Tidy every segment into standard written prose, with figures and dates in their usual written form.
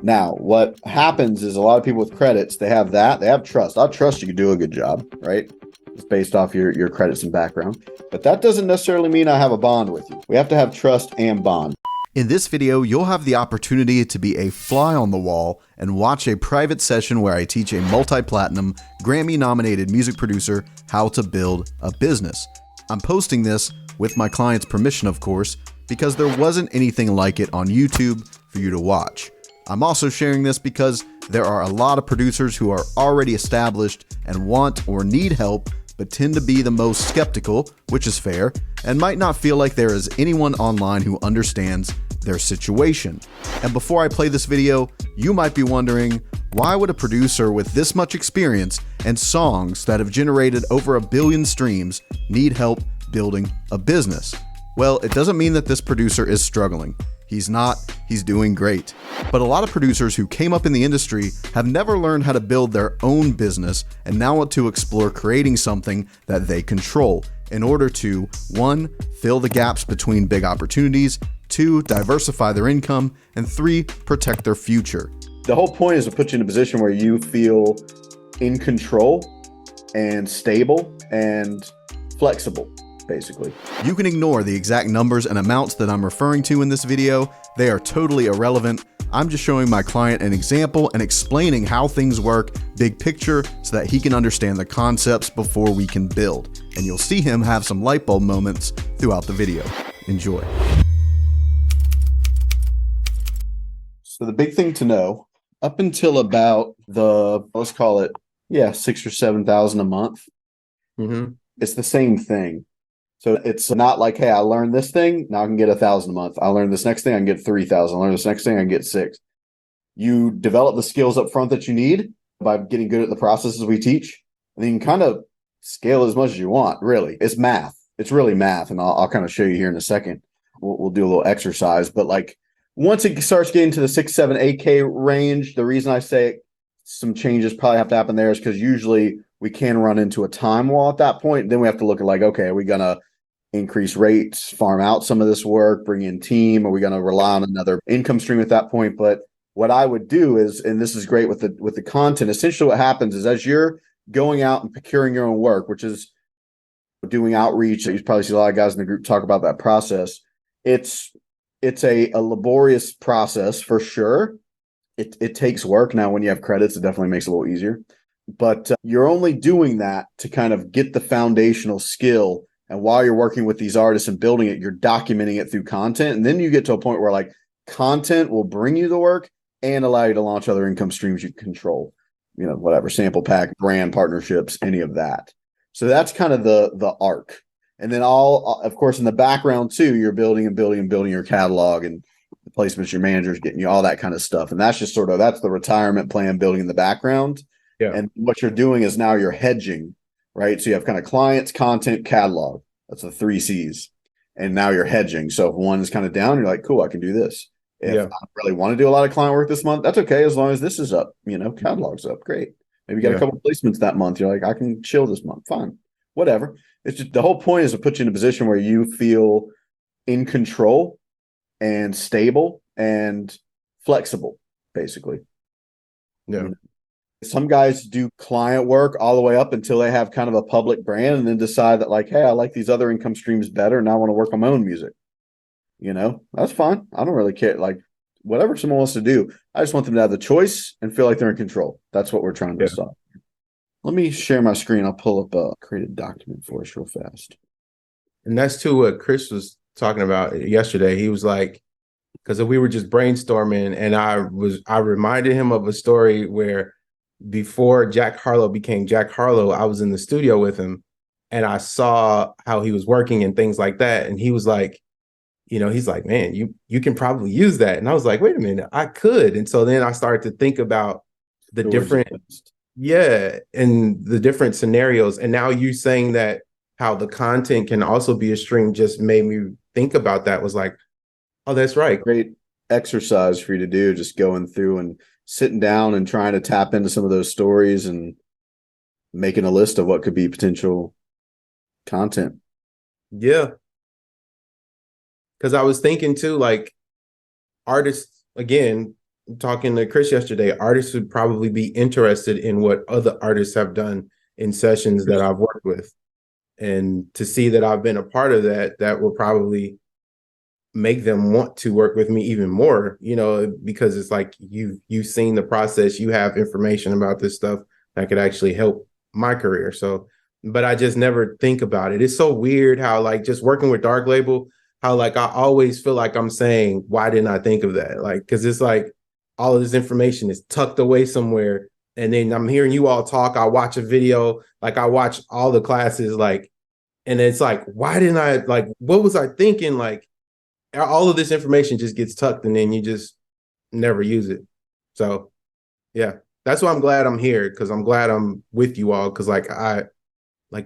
Now, what happens is a lot of people with credits, they have trust. I trust you can do a good job, right? It's based off your credits and background. But that doesn't necessarily mean I have a bond with you. We have to have trust and bond. In this video, you'll have the opportunity to be a fly on the wall and watch a private session where I teach a multi-platinum, Grammy-nominated music producer how to build a business. I'm posting this with my client's permission, of course, because there wasn't anything like it on YouTube for you to watch. I'm also sharing this because there are a lot of producers who are already established and want or need help, but tend to be the most skeptical, which is fair, and might not feel like there is anyone online who understands their situation. And before I play this video, you might be wondering, why would a producer with this much experience and songs that have generated over 1 billion streams need help building a business? Well, it doesn't mean that this producer is struggling. He's not, he's doing great. But a lot of producers who came up in the industry have never learned how to build their own business and now want to explore creating something that they control in order to, 1, fill the gaps between big opportunities, 2, diversify their income, and 3, protect their future. The whole point is to put you in a position where you feel in control and stable and flexible. Basically. You can ignore the exact numbers and amounts that I'm referring to in this video. They are totally irrelevant. I'm just showing my client an example and explaining how things work, big picture, so that he can understand the concepts before we can build. And you'll see him have some light bulb moments throughout the video. Enjoy. So the big thing to know, up until about let's call it, 6,000 or 7,000 a month, it's the same thing. So it's not like, hey, I learned this thing, now I can get 1,000 a month. I learned this next thing, I can get 3,000. I learned this next thing, I can get 6. You develop the skills up front that you need by getting good at the processes we teach. And then you can kind of scale as much as you want, really. It's math. It's really math. And I'll kind of show you here in a second. We'll do a little exercise. But like once it starts getting to the 6, 7, 8K range, the reason I say some changes probably have to happen there is because usually we can run into a time wall at that point. Then we have to look at like, okay, are we going to increase rates, farm out some of this work, bring in team? Are we going to rely on another income stream at that point? But what I would do is, and this is great with the content, essentially what happens is as you're going out and procuring your own work, which is doing outreach, you probably see a lot of guys in the group talk about that process. It's a laborious process for sure. It takes work. Now, when you have credits, it definitely makes it a little easier. But you're only doing that to kind of get the foundational skill. And while you're working with these artists and building it, you're documenting it through content. And then you get to a point where like content will bring you the work and allow you to launch other income streams you control, whatever, sample pack, brand partnerships, any of that. So that's kind of the arc. And then of course, in the background too, you're building and building and building your catalog and the placements, your managers getting you all that kind of stuff. And that's just that's the retirement plan building in the background. Yeah. And what you're doing is now you're hedging. Right. So you have kind of clients, content, catalog. That's the 3 C's. And now you're hedging. So if one is kind of down, you're like, cool, I can do this. If I don't really want to do a lot of client work this month, that's okay. As long as this is up, catalog's up. Great. Maybe you got a couple of placements that month. You're like, I can chill this month. Fine. Whatever. It's just the whole point is to put you in a position where you feel in control and stable and flexible, basically. Yeah. Some guys do client work all the way up until they have kind of a public brand and then decide that like, hey, I like these other income streams better and I want to work on my own music. That's fine. I don't really care. Like whatever someone wants to do, I just want them to have the choice and feel like they're in control. That's what we're trying to solve. Let me share my screen. I'll pull up a created document for us real fast. And that's too what Chris was talking about yesterday. He was like, because we were just brainstorming and I reminded him of a story where before Jack Harlow became Jack Harlow, I was in the studio with him and I saw how he was working and things like that. And he was like, he's like, man, you can probably use that. And I was like, wait a minute, I could. And so then I started to think about the different, and the different scenarios. And now you saying that how the content can also be a stream just made me think about that. Was like, oh, that's right. Great exercise for you to do, just going through and sitting down and trying to tap into some of those stories and making a list of what could be potential content. Yeah. Because I was thinking too, like artists, again, talking to Chris yesterday, artists would probably be interested in what other artists have done in sessions that I've worked with. And to see that I've been a part of that, that will probably make them want to work with me even more, because it's like you've seen the process, you have information about this stuff that could actually help my career. So, but I just never think about it. It's so weird how like just working with Dark Label, how like I always feel like I'm saying, why didn't I think of that? Like, because it's like all of this information is tucked away somewhere. And then I'm hearing you all talk. I watch a video, like I watch all the classes, like, and it's like, why didn't I, like, what was I thinking? Like, all of this information just gets tucked and then you just never use it. So yeah, that's why I'm glad I'm here, because I'm glad I'm with you all, because like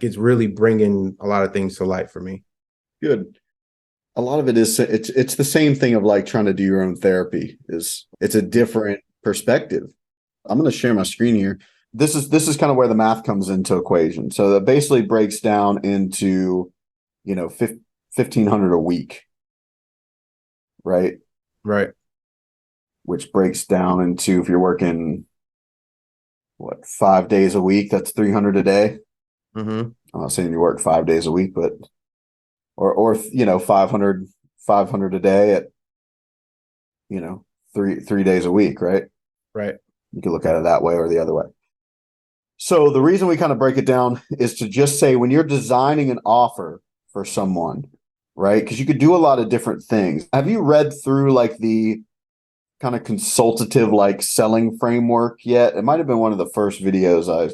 it's really bringing a lot of things to light for me. Good. A lot of it is it's the same thing of like trying to do your own therapy. It's a different perspective. I'm going to share my screen here. This is kind of where the math comes into equation. So that basically breaks down into, 1,500 a week. Right. Right. Which breaks down into, if you're working, 5 days a week, that's 300 a day. Mm-hmm. I'm not saying you work 5 days a week, but, or 500 a day at, 3 days a week. Right. Right. You can look at it that way or the other way. So the reason we kind of break it down is to just say, when you're designing an offer for someone, right? Because you could do a lot of different things. Have you read through like the kind of consultative like selling framework yet? It might have been one of the first videos I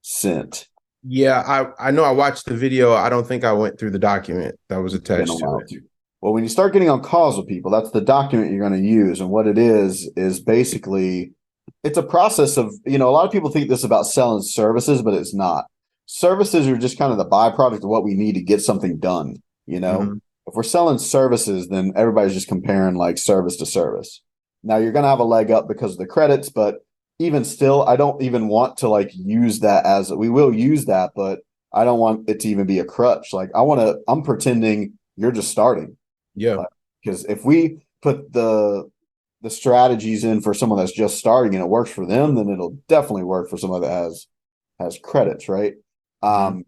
sent. Yeah, I know I watched the video. I don't think I went through the document that was attached to it. Well, when you start getting on calls with people, that's the document you're going to use. And what it is basically, it's a process of, a lot of people think this about selling services, but it's not. Services are just kind of the byproduct of what we need to get something done. Mm-hmm. If we're selling services, then everybody's just comparing like service to service. Now you're going to have a leg up because of the credits, but even still, I don't even want to like use that we will use that, but I don't want it to even be a crutch. Like I'm pretending you're just starting. Yeah. Because if we put the strategies in for someone that's just starting and it works for them, then it'll definitely work for someone that has credits, right? Mm-hmm.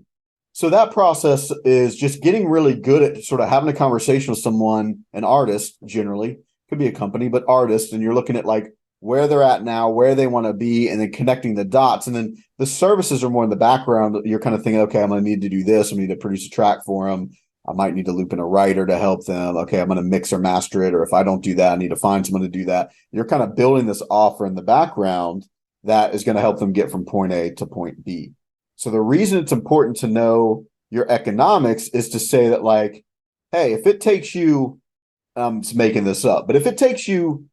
So that process is just getting really good at sort of having a conversation with someone, an artist generally, could be a company, but artist, and you're looking at like where they're at now, where they want to be, and then connecting the dots. And then the services are more in the background. You're kind of thinking, okay, I'm going to need to do this. I need to produce a track for them. I might need to loop in a writer to help them. Okay, I'm going to mix or master it. Or if I don't do that, I need to find someone to do that. You're kind of building this offer in the background that is going to help them get from point A to point B. So the reason it's important to know your economics is to say that, like, hey, if it takes you, I'm just making this up, but if it takes you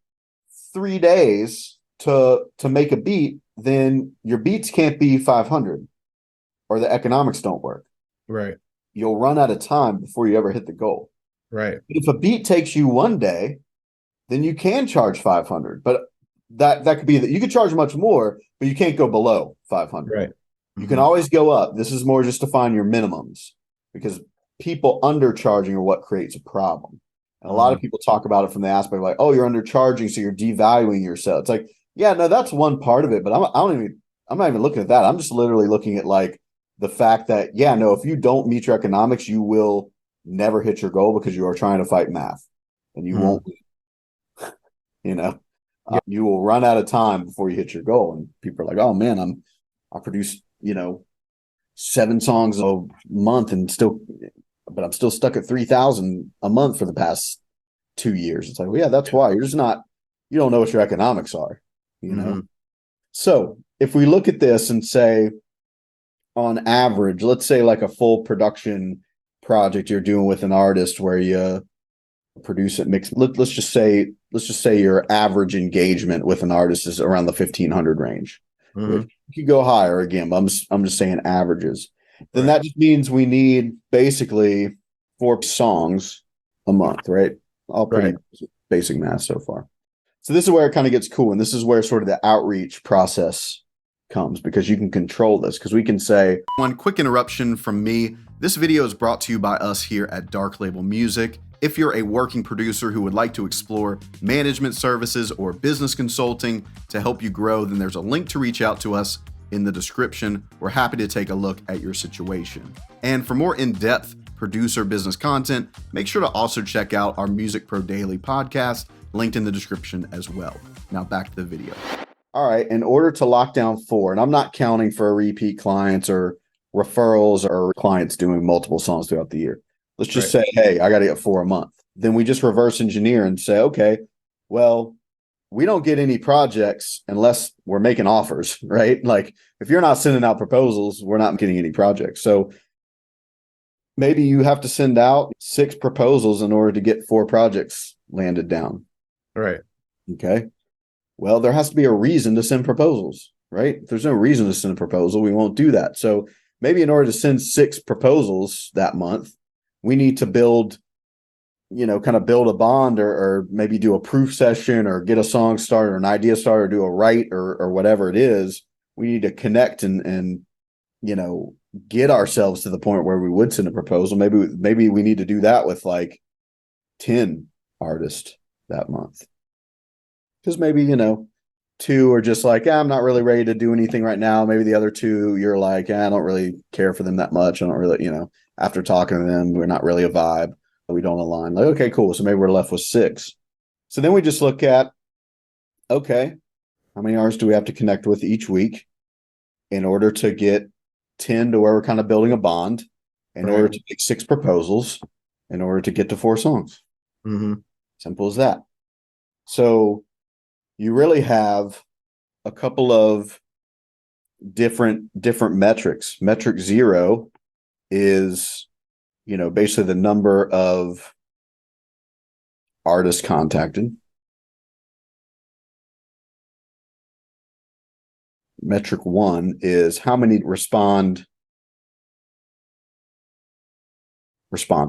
3 days to make a beat, then your beats can't be 500 or the economics don't work. Right. You'll run out of time before you ever hit the goal. Right. If a beat takes you 1 day, then you can charge 500, but that could be that you could charge much more, but you can't go below 500. Right. You can always go up. This is more just to find your minimums, because people undercharging are what creates a problem. And a lot of people talk about it from the aspect of like, oh, you're undercharging, so you're devaluing yourself. It's like, yeah, no, that's one part of it, but I'm not even looking at that. I'm just literally looking at like the fact that, yeah, no, if you don't meet your economics, you will never hit your goal because you are trying to fight math, and you won't. You will run out of time before you hit your goal, and people are like, oh man, I produce 7 songs a month but I'm still stuck at 3,000 a month for the past 2 years. It's like, well, yeah, that's why you don't know what your economics are, So if we look at this and say, on average, let's say like a full production project you're doing with an artist where you produce it, mix. Let's just say your average engagement with an artist is around the 1,500 range. You could go higher again, but I'm just saying averages. Then that just means we need basically 4 songs a month, right? All pretty basic math so far. So this is where it kind of gets cool, and this is where sort of the outreach process comes, because you can control this, because we can say, one quick interruption from me. This video is brought to you by us here at Dark Label Music. If you're a working producer who would like to explore management services or business consulting to help you grow, then there's a link to reach out to us in the description. We're happy to take a look at your situation. And for more in-depth producer business content, make sure to also check out our Music Pro Daily podcast, linked in the description as well. Now back to the video. All right. In order to lock down 4, and I'm not counting for repeat clients or referrals or clients doing multiple songs throughout the year. Let's just say, hey, I got to get 4 a month. Then we just reverse engineer and say, okay, well, we don't get any projects unless we're making offers, right? Like if you're not sending out proposals, we're not getting any projects. So maybe you have to send out 6 proposals in order to get 4 projects landed down. Right. Okay. Well, there has to be a reason to send proposals, right? If there's no reason to send a proposal, we won't do that. So maybe in order to send 6 proposals that month, we need to build a bond or maybe do a proof session or get a song started or an idea started or do a write or whatever it is. We need to connect and get ourselves to the point where we would send a proposal. Maybe we need to do that with like 10 artists that month. Because maybe, 2 are just like, I'm not really ready to do anything right now. Maybe the other 2, you're like, I don't really care for them that much. I don't really, after talking to them, we're not really a vibe. We don't align. Like, okay, cool. So maybe we're left with 6. So then we just look at, okay, how many artists do we have to connect with each week in order to get 10 to where we're kind of building a bond, in order to make 6 proposals, in order to get to 4 songs. Mm-hmm. Simple as that. So you really have a couple of different metrics. Metric 0 is, basically the number of artists contacted. Metric 1 is how many response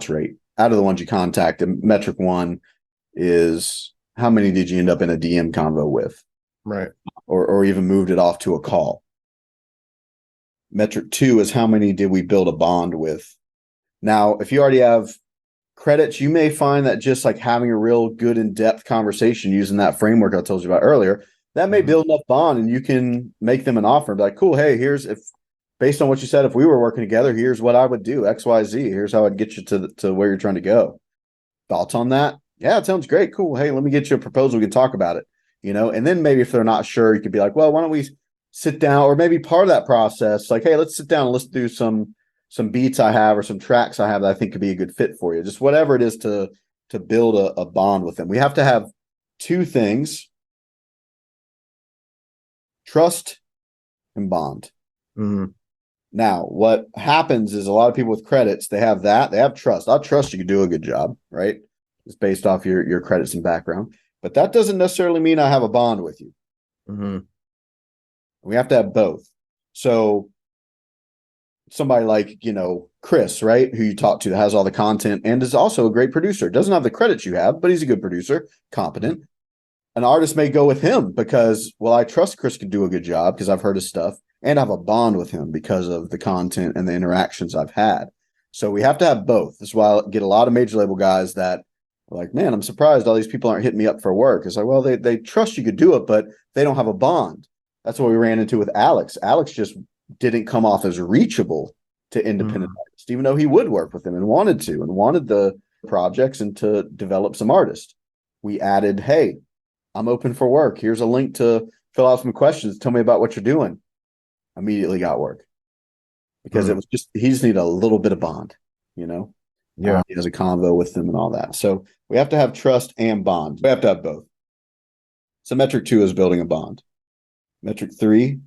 rate out of the ones you contacted. Metric 1 is how many did you end up in a DM convo with? Right. Or even moved it off to a call. Metric 2 is how many did we build a bond with? Now, if you already have credits, you may find that just like having a real good in-depth conversation using that framework I told you about earlier, that may build enough bond and you can make them an offer and be like, cool, hey, based on what you said, if we were working together, here's what I would do, XYZ. Here's how I'd get you to where you're trying to go. Thoughts on that? Yeah, it sounds great. Cool. Hey, let me get you a proposal. We can talk about it, and then maybe if they're not sure, you could be like, well, why don't we sit down, or maybe part of that process, like, hey, let's sit down and let's do some beats I have or some tracks I have that I think could be a good fit for you. Just whatever it is to build a bond with them. We have to have 2 things: trust and bond. Mm-hmm. Now, what happens is a lot of people with credits, they have trust. I trust you can do a good job, right? It's based off your credits and background. But that doesn't necessarily mean I have a bond with you. Mm-hmm. We have to have both. So somebody like, Chris, right, who you talk to, that has all the content and is also a great producer. Doesn't have the credits you have, but he's a good producer, competent. An artist may go with him because, well, I trust Chris can do a good job because I've heard his stuff and I have a bond with him because of the content and the interactions I've had. So we have to have both. That's why I get a lot of major label guys that are like, man, I'm surprised all these people aren't hitting me up for work. It's like, well, they trust you could do it, but they don't have a bond. That's what we ran into with Alex. Alex just didn't come off as reachable to independent artists, even though he would work with them and wanted the projects and to develop some artists. We added, hey, I'm open for work. Here's a link to fill out some questions. Tell me about what you're doing. Immediately got work because it was he just needed a little bit of bond, Yeah. He has a convo with them and all that. So we have to have trust and bond. We have to have both. So metric 2 is building a bond. Metric 3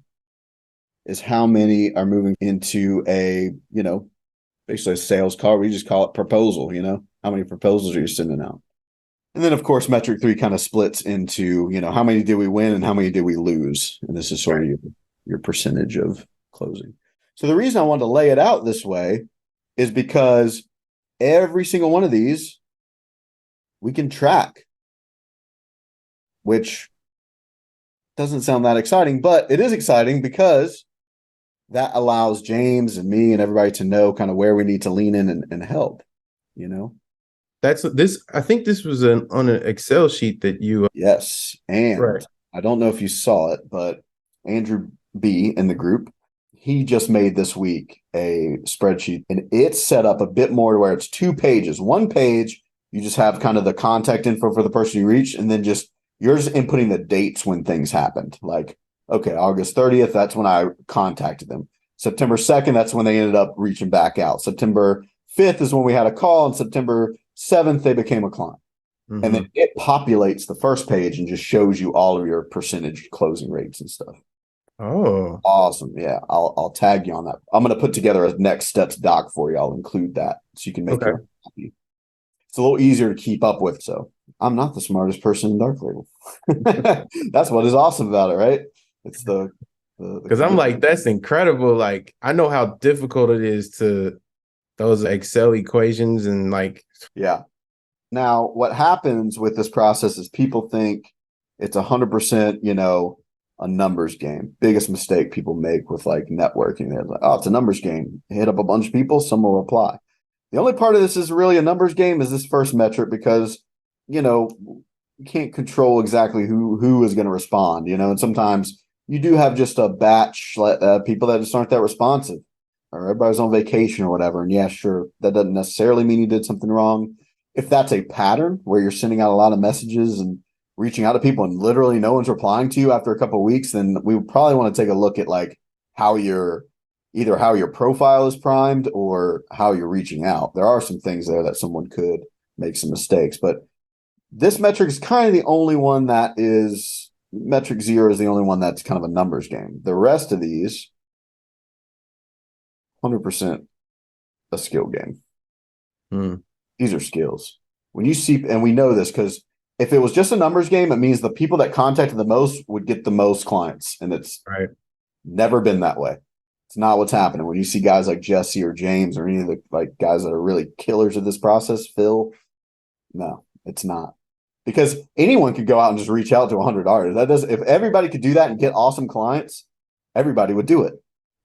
is how many are moving into a, basically a sales call. We just call it proposal, how many proposals are you sending out? And then, of course, metric 3 kind of splits into, how many did we win and how many did we lose? And this is sort of your percentage of closing. So the reason I wanted to lay it out this way is because every single one of these we can track, which doesn't sound that exciting, but it is exciting because that allows James and me and everybody to know kind of where we need to lean in and help, That's this. I think this was on an Excel sheet that you. Yes. And Right. I don't know if you saw it, but Andrew B in the group, he just made this week a spreadsheet and it's set up a bit more to where it's 2 pages. One page, you just have kind of the contact info for the person you reach, and then just you're just inputting the dates when things happened. Like, okay, August 30th, that's when I contacted them. September 2nd, that's when they ended up reaching back out. September 5th is when we had a call, and September 7th, they became a client. And then it populates the first page and just shows you all of your percentage closing rates and stuff. Oh, Awesome. Yeah. I'll tag you on that. I'm going to put together a next steps doc for you. I'll include that so you can make okay. your own copy. It's a little easier to keep up with. So I'm not the smartest person in Dark Label. That's what is awesome about it, right? It's Because I'm like, that's incredible. Like, I know how difficult it is to those Excel equations and like. Yeah. Now, what happens with this process is people think it's 100%, a numbers game. Biggest mistake people make with like networking. They're like, oh, it's a numbers game. Hit up a bunch of people, some will reply. The only part of this is really a numbers game is this first metric because, you can't control exactly who is going to respond, and sometimes you do have just a batch people that just aren't that responsive or everybody's on vacation or whatever. And yeah, sure, that doesn't necessarily mean you did something wrong. If that's a pattern where you're sending out a lot of messages and reaching out to people and literally no one's replying to you after a couple of weeks, then we would probably want to take a look at like how your profile is primed or how you're reaching out. There are some things there that someone could make some mistakes, but this metric is kind of the only one that is metric 0 is the only one that's kind of a numbers game. The rest of these, 100% a skill game. These are skills. When you see, and we know this because if it was just a numbers game, it means the people that contacted the most would get the most clients. And it's Right. never been that way. It's not what's happening. When you see guys like Jesse or James or any of the like guys that are really killers of this process, Phil, no, it's not. Because anyone could go out and just reach out to 100 artists. That does, if everybody could do that and get awesome clients, everybody would do it.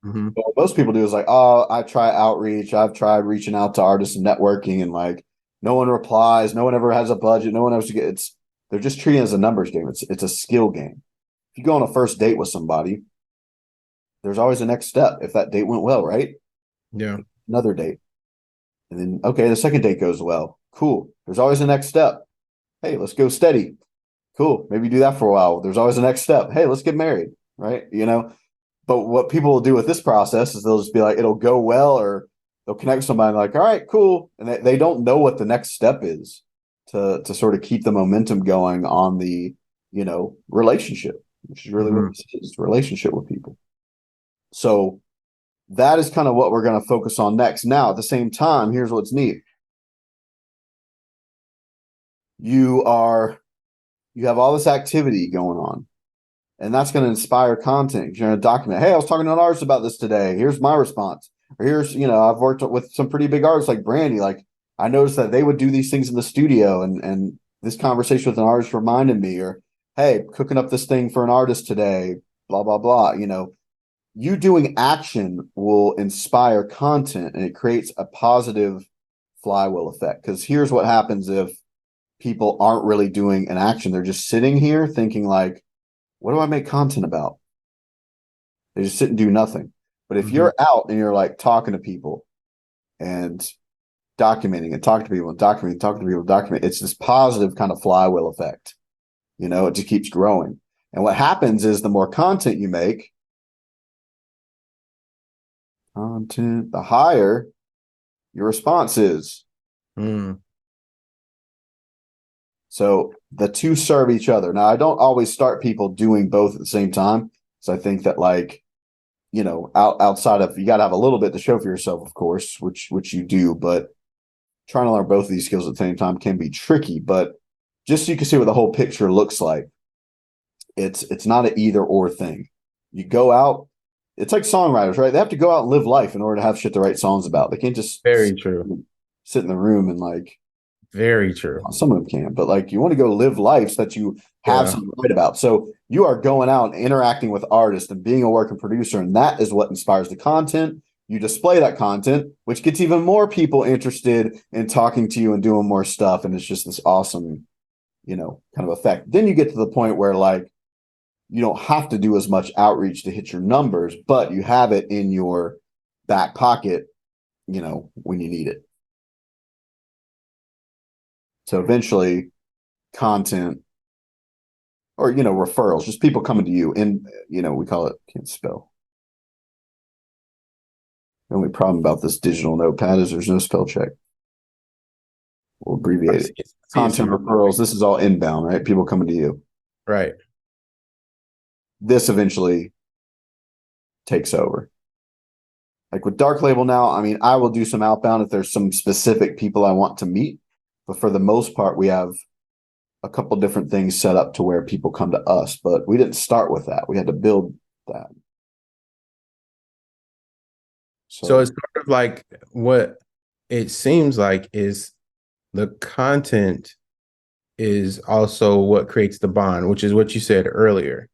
But what most people do is like, oh, I try outreach. I've tried reaching out to artists and networking, and like no one replies. No one ever has a budget. No one ever gets. They're just treating it as a numbers game. It's a skill game. If you go on a first date with somebody, there's always a next step. If that date went well, right? Yeah. Another date, and then okay, the second date goes well. Cool. There's always a next step. Hey, let's go steady. Cool. Maybe do that for a while. There's always a next step. Hey, let's get married. Right. But what people will do with this process is they'll just be like, it'll go well, or they'll connect with somebody like, all right, cool. And they don't know what the next step is to sort of keep the momentum going on the, relationship, which is really what this is, relationship with people. So that is kind of what we're going to focus on next. Now, at the same time, here's what's neat. You have all this activity going on, and that's going to inspire content. You're going to document, hey, I was talking to an artist about this today. Here's my response. Or here's, I've worked with some pretty big artists like Brandy. Like I noticed that they would do these things in the studio, and this conversation with an artist reminded me, or hey, cooking up this thing for an artist today, blah, blah, blah. You doing action will inspire content, and it creates a positive flywheel effect. Because here's what happens if people aren't really doing an action. They're just sitting here thinking like, what do I make content about? They just sit and do nothing. But if you're out and you're like talking to people and documenting and talking to people and documenting, talking to people, document, it's this positive kind of flywheel effect. It just keeps growing. And what happens is the more content you make, the higher your response is. So the two serve each other. Now, I don't always start people doing both at the same time. So I think that outside of, you got to have a little bit to show for yourself, of course, which you do, but trying to learn both of these skills at the same time can be tricky. But just so you can see what the whole picture looks like, it's not an either or thing. You go out, it's like songwriters, right? They have to go out and live life in order to have shit to write songs about. They can't just Very true. Sit in the room and very true. Some of them can, but you want to go live life so that you have something to write about. So you are going out and interacting with artists and being a working producer, and that is what inspires the content. you display that content, which gets even more people interested in talking to you and doing more stuff. And it's just this awesome, kind of effect. Then you get to the point where like, you don't have to do as much outreach to hit your numbers, but you have it in your back pocket, when you need it. So eventually content or, referrals, just people coming to you and, we call it, can't spell. The only problem about this digital notepad is there's no spell check. We'll abbreviate it. Content referrals. This is all inbound, right? People coming to you. Right. This eventually takes over. Like with Dark Label now, I mean, I will do some outbound if there's some specific people I want to meet. But for the most part, we have a couple different things set up to where people come to us. But we didn't start with that. We had to build that. So it's sort of like what it seems like is the content is also what creates the bond, which is what you said earlier.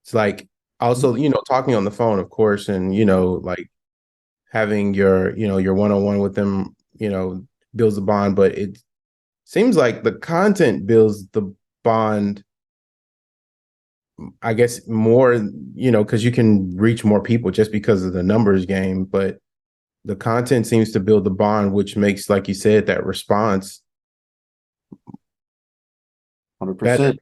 It's like also, talking on the phone, of course, and, like having your one-on-one with them, builds the bond, but it seems like the content builds the bond, I guess, more, because you can reach more people just because of the numbers game, but the content seems to build the bond, which makes, like you said, that response 100%. better.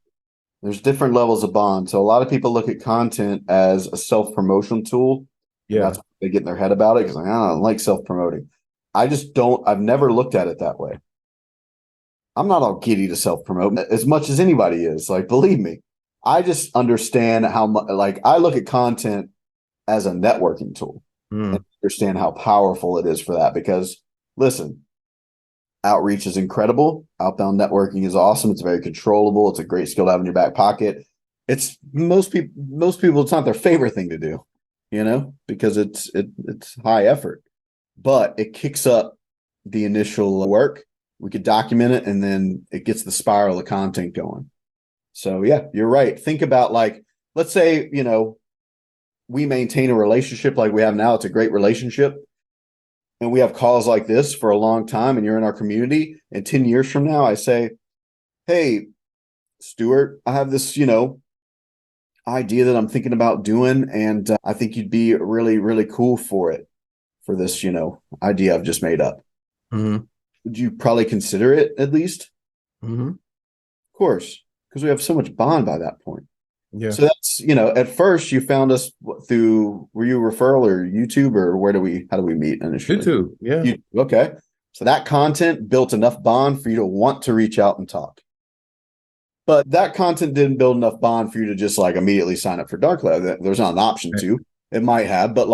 There's different levels of bond. So a lot of people look at content as a self-promotion tool. Yeah. That's what they get in their head about it because I don't like self-promoting. I just don't. I've never looked at it that way. I'm not all giddy to self-promote as much as anybody is. Like, believe me, I just understand how much, like, I look at content as a networking tool and understand how powerful it is for that. Because listen, outreach is incredible. Outbound networking is awesome. It's very controllable. It's a great skill to have in your back pocket. It's most people, it's not their favorite thing to do, because it's high effort, but it kicks up the initial work. We could document it and then it gets the spiral of content going. So yeah, you're right. Think about, like, let's say, we maintain a relationship like we have now. It's a great relationship. And we have calls like this for a long time and you're in our community. And 10 years from now, I say, hey, Stuart, I have this, idea that I'm thinking about doing. And I think you'd be really, really cool for this, idea I've just made up. Mm-hmm. Would you probably consider it at least? Mm-hmm. Of course, because we have so much bond by that point. Yeah. So that's, at first you found us through, were you a referral or YouTube, or how do we meet initially? YouTube. Yeah. Okay. So that content built enough bond for you to want to reach out and talk. But that content didn't build enough bond for you to just like immediately sign up for Dark Lab. There's not an option to. It might have, but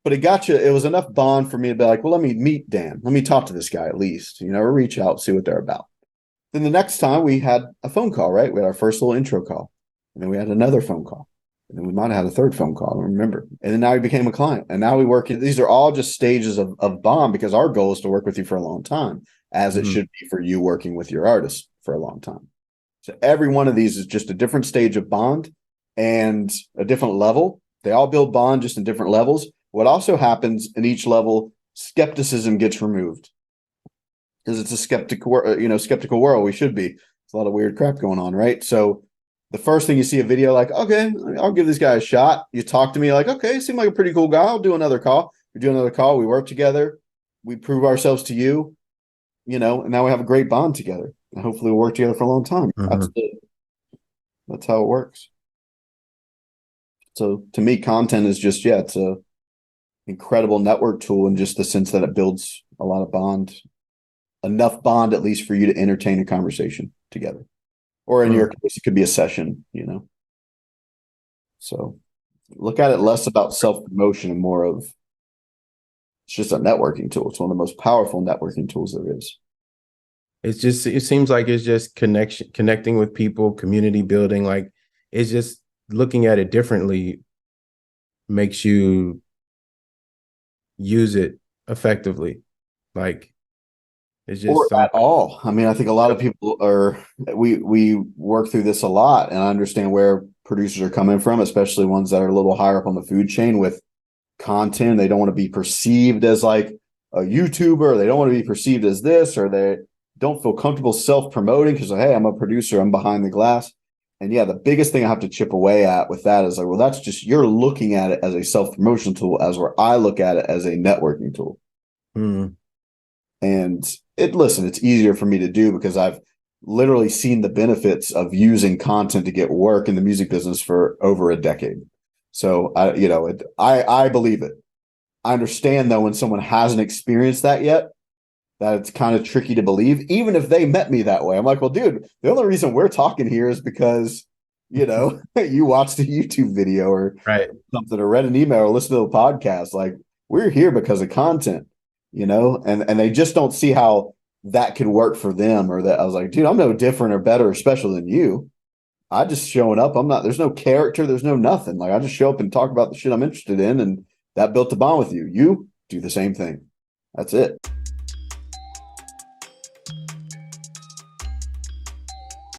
it got you. It was enough bond for me to be like, well, let me meet Dan. Let me talk to this guy at least, or reach out, see what they're about. Then the next time we had a phone call, right? We had our first little intro call. And then we had another phone call. And then we might have had a third phone call. I don't remember. And then now he became a client. And now we work. These are all just stages of bond, because our goal is to work with you for a long time, as it should be for you working with your artist for a long time. So every one of these is just a different stage of bond and a different level. They all build bond just in different levels. What also happens in each level, skepticism gets removed, because it's a skeptical world. We should be. There's a lot of weird crap going on, right? So the first thing you see a video, like, okay, I'll give this guy a shot. You talk to me like, okay, seem like a pretty cool guy. I'll do another call. We do another call. We work together. We prove ourselves to you, and now we have a great bond together. And hopefully we'll work together for a long time. Mm-hmm. That's how it works. So to me, content is just, it's a incredible network tool in just the sense that it builds a lot of bond, enough bond at least for you to entertain a conversation together. Or in your case, it could be a session, So look at it less about self-promotion and more of, it's just a networking tool. It's one of the most powerful networking tools there is. It seems like it's just connecting with people, community building. Like, it's just looking at it differently makes you use it effectively. Like, it's just or at all. I mean, I think a lot of people we work through this a lot, and I understand where producers are coming from, especially ones that are a little higher up on the food chain with content. They don't want to be perceived as like a YouTuber. They don't want to be perceived as this, or they don't feel comfortable self-promoting because, hey, I'm a producer, I'm behind the glass. And yeah, the biggest thing I have to chip away at with that is like, well, that's just, you're looking at it as a self-promotion tool, as where I look at it as a networking tool. And it's easier for me to do because I've literally seen the benefits of using content to get work in the music business for over a decade. So I believe it. I understand though, when someone hasn't experienced that yet, that it's kind of tricky to believe, even if they met me that way. I'm like, well, dude, the only reason we're talking here is because, you watched a YouTube video or something, or read an email or listened to a podcast. Like, we're here because of content, and they just don't see how that could work for them. Or that I was like, dude, I'm no different or better or special than you. I just showing up. There's no character. There's no nothing. Like, I just show up and talk about the shit I'm interested in. And that built a bond with you. You do the same thing. That's it.